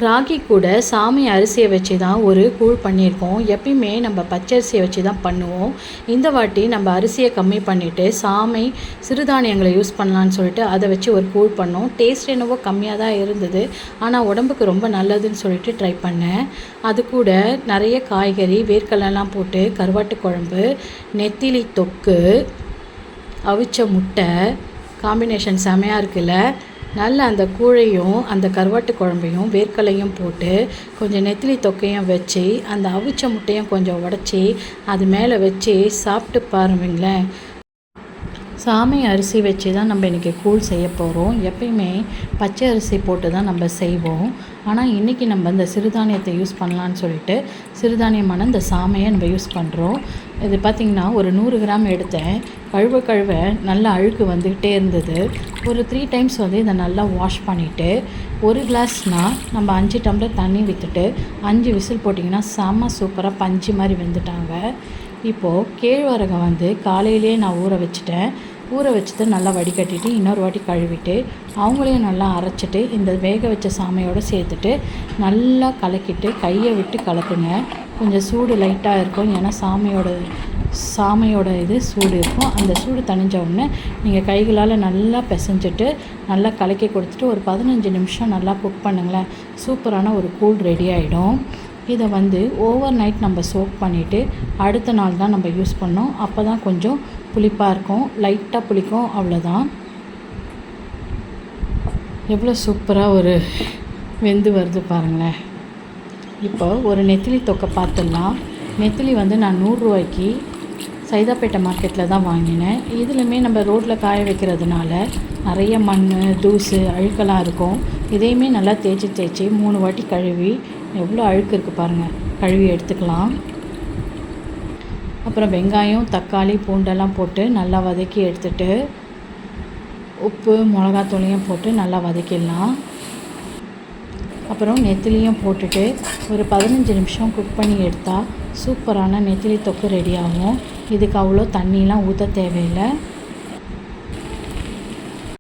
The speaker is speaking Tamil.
ராகி கூட சாமை அரிசியை வச்சு தான் ஒரு கூழ் பண்ணியிருக்கோம். எப்பயுமே நம்ம பச்சரிசியை வச்சு தான் பண்ணுவோம். இந்த வாட்டி நம்ம அரிசியை கம்மி பண்ணிவிட்டு சாமை சிறுதானியங்களை யூஸ் பண்ணலான்னு சொல்லிட்டு அதை வச்சு ஒரு கூழ் பண்ணோம். டேஸ்ட் என்னவோ கம்மியாக தான் இருந்தது, ஆனால் உடம்புக்கு ரொம்ப நல்லதுன்னு சொல்லிட்டு ட்ரை பண்ணேன். அது கூட நிறைய காய்கறி வேர்க்கடலைலாம் போட்டு கருவாட்டு குழம்பு, நெத்திலி தொக்கு, அவிச்ச முட்டை காம்பினேஷன் செமையாக இருக்குல்ல. நல்ல அந்த கூழையும் அந்த கருவாட்டு குழம்பையும் வேர்க்கடலையும் போட்டு கொஞ்சம் நெத்திலி தொக்கையும் வச்சு அந்த அவிச்ச முட்டையும் கொஞ்சம் உடச்சி அது மேலே வச்சு சாப்பிட்டு பாருங்களேன். சாமை அரிசி வச்சு தான் நம்ம இன்றைக்கி கூழ் செய்ய போகிறோம். எப்பயுமே பச்சை அரிசி போட்டு தான் நம்ம செய்வோம். ஆனால் இன்றைக்கி நம்ம இந்த சிறுதானியத்தை யூஸ் பண்ணலான்னு சொல்லிட்டு சிறுதானியமான இந்த சாமையை நம்ம யூஸ் பண்ணுறோம். இது பார்த்திங்கன்னா ஒரு 100 கிராம் எடுத்தேன். கழுவ நல்லா அழுக்கு வந்துக்கிட்டே இருந்தது. ஒரு 3 டைம்ஸ் இதை நல்லா வாஷ் பண்ணிவிட்டு 1 கிளாஸ்னால் நம்ம 5 டம்ளர் தண்ணி விற்றுட்டு 5 விசில் போட்டிங்கன்னா செம்ம சூப்பராக பஞ்சு மாதிரி வெந்துட்டாங்க. இப்போது கேழ்வரகை காலையிலே நான் ஊற வச்சுட்டேன். ஊற வச்சுட்டு நல்லா வடிகட்டிட்டு இன்னொரு வாட்டி கழுவிட்டு அவங்களையும் நல்லா அரைச்சிட்டு இந்த வேக வச்ச சாமையோடு சேர்த்துட்டு நல்லா கலக்கிட்டு கையை விட்டு கலக்குங்க. கொஞ்சம் சூடு லைட்டாக இருக்கும், ஏன்னா சாமையோட இது சூடு இருக்கும். அந்த சூடு தணிஞ்ச உடனே நீங்கள் கைகளால் நல்லா பிசைஞ்சிட்டு நல்லா கலக்கி கொடுத்துட்டு ஒரு 15 நிமிஷம் நல்லா குக் பண்ணுங்களேன். சூப்பரான ஒரு கூழ் ரெடி ஆகிடும். இதை ஓவர் நைட் நம்ம சோக் பண்ணிவிட்டு அடுத்த நாள் தான் நம்ம யூஸ் பண்ணோம். அப்போ தான் கொஞ்சம் புளிப்பாக இருக்கும், லைட்டாக புளிக்கும், அவ்வளோதான். எவ்வளோ சூப்பராக ஒரு வெந்து வருது பாருங்களேன். இப்போ ஒரு நெத்திலி தொக்கை பார்த்துடலாம். நெத்திலி நான் 100 ரூபாய்க்கு சைதாப்பேட்டை மார்க்கெட்டில் தான் வாங்கினேன். இதுலையுமே நம்ம ரோட்டில் காய வைக்கிறதுனால நிறைய மண் தூசு அழுக்கெல்லாம் இருக்கும். இதையுமே நல்லா தேய்ச்சி 3 வாட்டி கழுவி எவ்வளோ அழுக்கு இருக்குது பாருங்கள், கழுவி எடுத்துக்கலாம். அப்புறம் வெங்காயம் தக்காளி பூண்டெல்லாம் போட்டு நல்லா வதக்கி எடுத்துட்டு உப்பு மிளகாத்தூளையும் போட்டு நல்லா வதக்கிடலாம். அப்புறம் நெத்திலியும் போட்டுட்டு ஒரு 15 நிமிஷம் குக் பண்ணி எடுத்தால் சூப்பரான நெத்திலி தொக்கு ரெடி ஆகும். இதுக்கு அவ்வளோ தண்ணிலாம் ஊற்ற தேவையில்லை.